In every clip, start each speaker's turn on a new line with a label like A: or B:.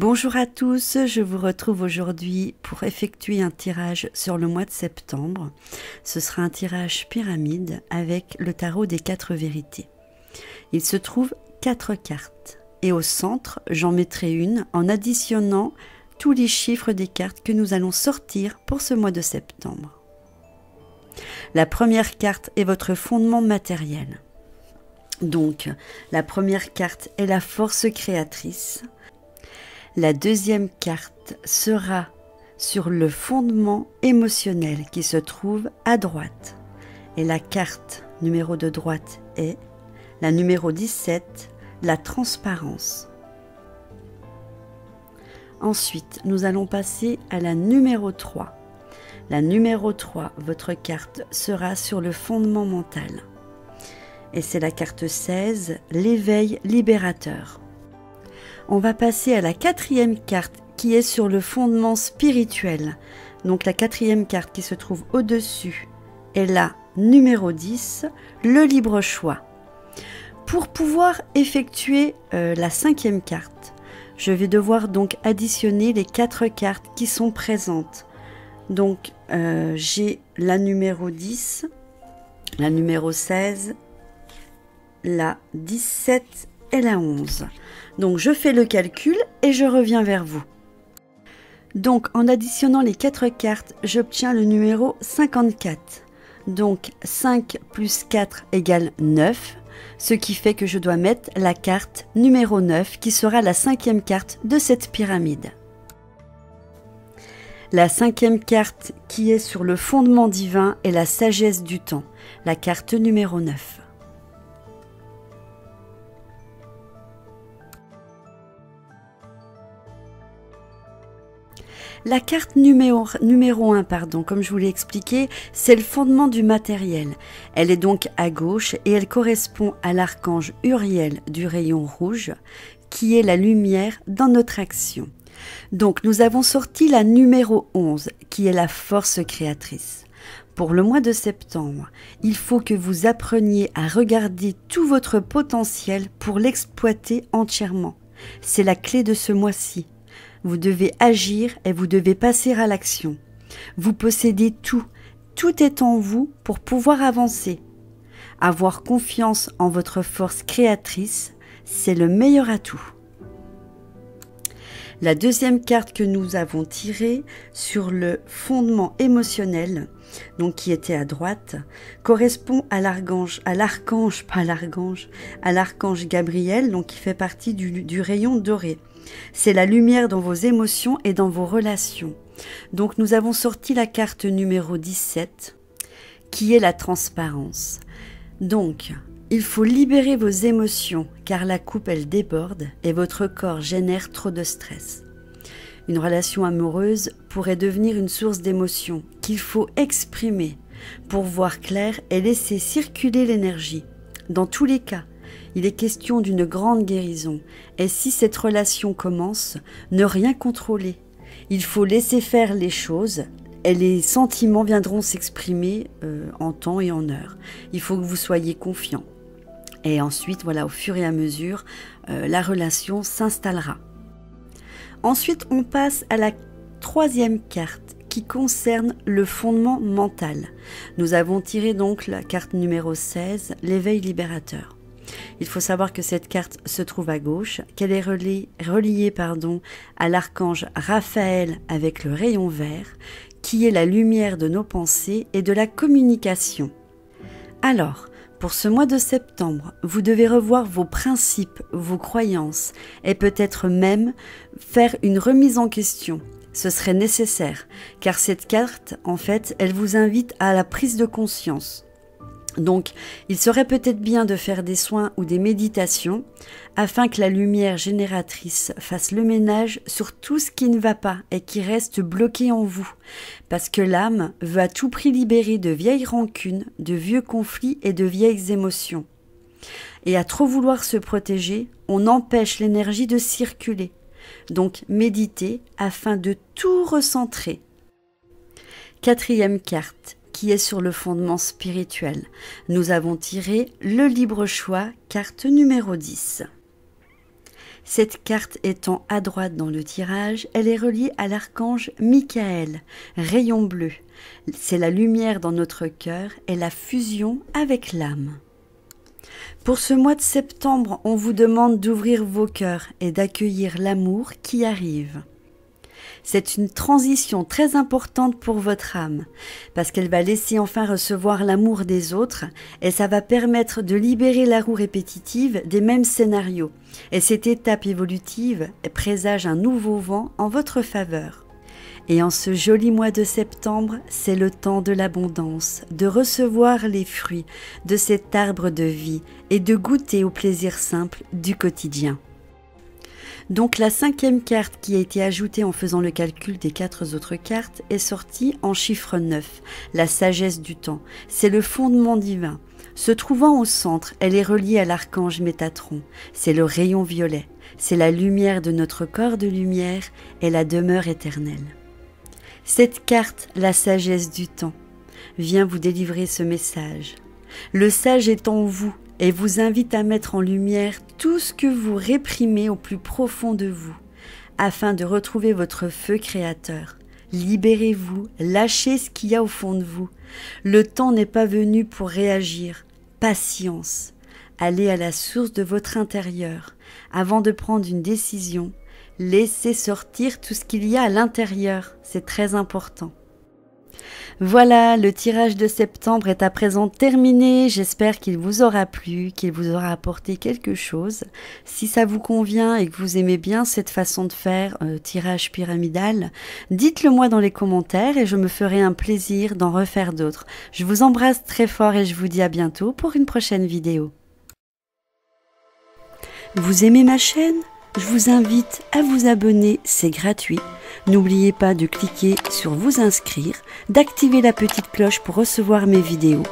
A: Bonjour à tous, je vous retrouve aujourd'hui pour effectuer un tirage sur le mois de septembre. Ce sera un tirage pyramide avec le tarot des 4 vérités. Il se trouve 4 cartes et au centre, j'en mettrai une en additionnant tous les chiffres des cartes que nous allons sortir pour ce mois de septembre. La première carte est votre fondement matériel. Donc, la première carte est la force créatrice. La deuxième carte sera sur le fondement émotionnel qui se trouve à droite. Et la carte numéro de droite est la numéro 17, la transparence. Ensuite, nous allons passer à la numéro 3. La numéro 3, votre carte sera sur le fondement mental. Et c'est la carte 16, l'éveil libérateur. On va passer à la 4e carte qui est sur le fondement spirituel. Donc la 4e carte qui se trouve au-dessus est la numéro 10, le libre choix. Pour pouvoir effectuer la 5e carte, je vais devoir donc additionner les 4 cartes qui sont présentes. Donc j'ai la numéro 10, la numéro 16, la 17 et la 11. Donc je fais le calcul et je reviens vers vous. Donc en additionnant les 4 cartes, j'obtiens le numéro 54. Donc 5 plus 4 égale 9, ce qui fait que je dois mettre la carte numéro 9 qui sera la 5e carte de cette pyramide. La 5e carte qui est sur le fondement divin est la sagesse du temps, la carte numéro 9. La carte numéro 1, comme je vous l'ai expliqué, c'est le fondement du matériel. Elle est donc à gauche et elle correspond à l'archange Uriel du rayon rouge, qui est la lumière dans notre action. Donc nous avons sorti la numéro 11, qui est la force créatrice. Pour le mois de septembre, il faut que vous appreniez à regarder tout votre potentiel pour l'exploiter entièrement. C'est la clé de ce mois-ci. Vous devez agir et vous devez passer à l'action. Vous possédez tout. Tout est en vous pour pouvoir avancer. Avoir confiance en votre force créatrice, c'est le meilleur atout. La deuxième carte que nous avons tirée sur le fondement émotionnel, donc qui était à droite, correspond à l'archange Gabriel, donc qui fait partie du rayon doré. C'est la lumière dans vos émotions et dans vos relations. Donc nous avons sorti la carte numéro 17, qui est la transparence. Donc, il faut libérer vos émotions, car la coupe, elle déborde et votre corps génère trop de stress. Une relation amoureuse pourrait devenir une source d'émotions qu'il faut exprimer pour voir clair et laisser circuler l'énergie. Dans tous les cas, il est question d'une grande guérison. Et si cette relation commence, ne rien contrôler. Il faut laisser faire les choses et les sentiments viendront s'exprimer en temps et en heure. Il faut que vous soyez confiant. Et ensuite, voilà, au fur et à mesure, la relation s'installera. Ensuite, on passe à la 3e carte qui concerne le fondement mental. Nous avons tiré donc la carte numéro 16, l'éveil libérateur. Il faut savoir que cette carte se trouve à gauche, qu'elle est reliée à l'archange Raphaël avec le rayon vert, qui est la lumière de nos pensées et de la communication. Alors, pour ce mois de septembre, vous devez revoir vos principes, vos croyances et peut-être même faire une remise en question. Ce serait nécessaire, car cette carte, en fait, elle vous invite à la prise de conscience. Donc, il serait peut-être bien de faire des soins ou des méditations afin que la lumière génératrice fasse le ménage sur tout ce qui ne va pas et qui reste bloqué en vous. Parce que l'âme veut à tout prix libérer de vieilles rancunes, de vieux conflits et de vieilles émotions. Et à trop vouloir se protéger, on empêche l'énergie de circuler. Donc, méditez afin de tout recentrer. 4e carte, qui est sur le fondement spirituel. Nous avons tiré le libre choix, carte numéro 10. Cette carte étant à droite dans le tirage, elle est reliée à l'archange Michael, rayon bleu. C'est la lumière dans notre cœur et la fusion avec l'âme. Pour ce mois de septembre, on vous demande d'ouvrir vos cœurs et d'accueillir l'amour qui arrive. C'est une transition très importante pour votre âme, parce qu'elle va laisser enfin recevoir l'amour des autres, et ça va permettre de libérer la roue répétitive des mêmes scénarios. Et cette étape évolutive présage un nouveau vent en votre faveur. Et en ce joli mois de septembre, c'est le temps de l'abondance, de recevoir les fruits de cet arbre de vie et de goûter au plaisir simple du quotidien. Donc la 5e carte qui a été ajoutée en faisant le calcul des 4 autres cartes est sortie en chiffre 9, la sagesse du temps. C'est le fondement divin. Se trouvant au centre, elle est reliée à l'archange Métatron. C'est le rayon violet. C'est la lumière de notre corps de lumière et la demeure éternelle. Cette carte, la sagesse du temps, vient vous délivrer ce message. Le sage est en vous et vous invite à mettre en lumière tout ce que vous réprimez au plus profond de vous, afin de retrouver votre feu créateur. Libérez-vous, lâchez ce qu'il y a au fond de vous. Le temps n'est pas venu pour réagir. Patience. Allez à la source de votre intérieur. Avant de prendre une décision, laissez sortir tout ce qu'il y a à l'intérieur. C'est très important. Voilà, le tirage de septembre est à présent terminé. J'espère qu'il vous aura plu, qu'il vous aura apporté quelque chose. Si ça vous convient et que vous aimez bien cette façon de faire tirage pyramidal, dites-le moi dans les commentaires et je me ferai un plaisir d'en refaire d'autres. Je vous embrasse très fort et je vous dis à bientôt pour une prochaine vidéo. Vous aimez ma chaîne ? Je vous invite à vous abonner, c'est gratuit. N'oubliez pas de cliquer sur vous inscrire, d'activer la petite cloche pour recevoir mes vidéos.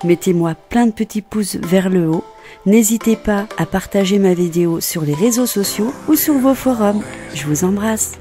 A: Mettez-moi plein de petits pouces vers le haut. N'hésitez pas à partager ma vidéo sur les réseaux sociaux ou sur vos forums. Je vous embrasse.